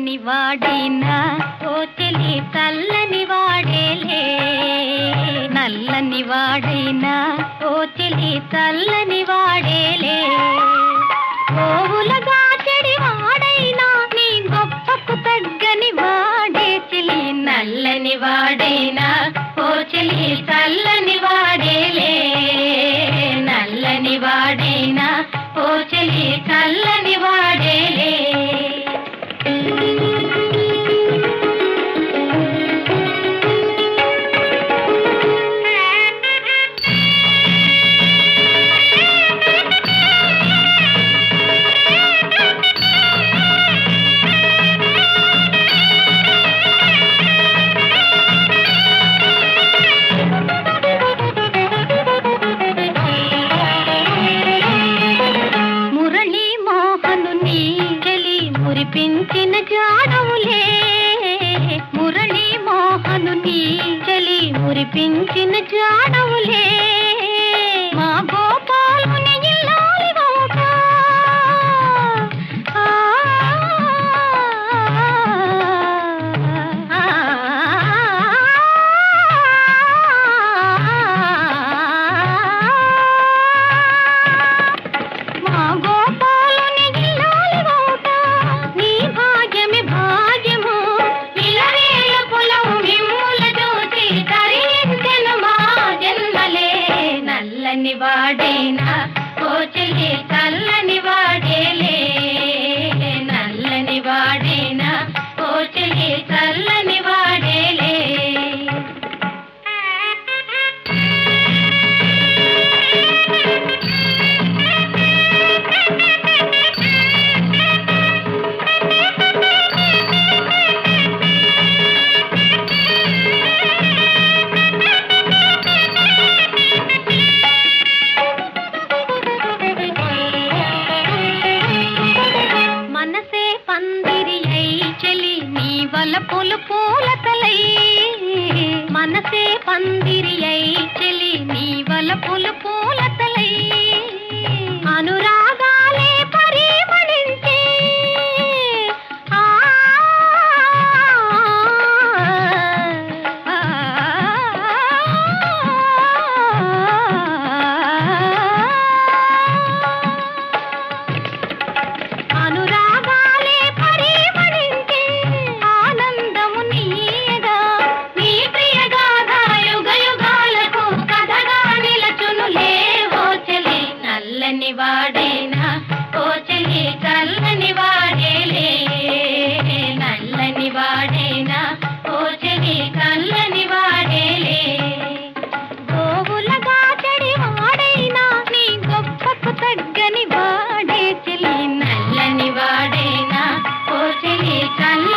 నల్లని వాడైనా ఓ చెలి చల్లని వాడేలే. నల్లని వాడైనా ఓ చెలి చల్లని వాడేలే. గోవులగా చెడి వాడైనా నీ గొప్పకు తగ్గని వాడే చెలి. నల్లని వాడైనా ఓ చెలి చల్లని వాడేలే. నల్లని వాడైనా ఓ చెలి చల్లని వాడేలే. మురిపించిన జాడవులే మురళీ మోహను నీ చలి మురిపించిన జాడవులే. మా గోపాలుని ఇల్లాలి వంక నల్లని వాడైనా ఓ చెలి చల్లని వాడేలే. నల్లని వాడైనా ఓ చెలి చల్లని వాడేలే. వలపులు పూలతలై మనసే పందిరి అయి చెలి నీ వలపులు పూలతలై. అనురాగాలే పరిమళించే నల్లని వాడైనా ఓ చెలి చల్లని వాడేలే. నల్లని వాడైనా ఓ చెలి చల్లని వాడేలే. గోవులగా చెడి వాడైనా నీ గొప్పకు తగ్గని వాడే చెలి. నల్లని వాడైనా ఓ చెలి చల్లని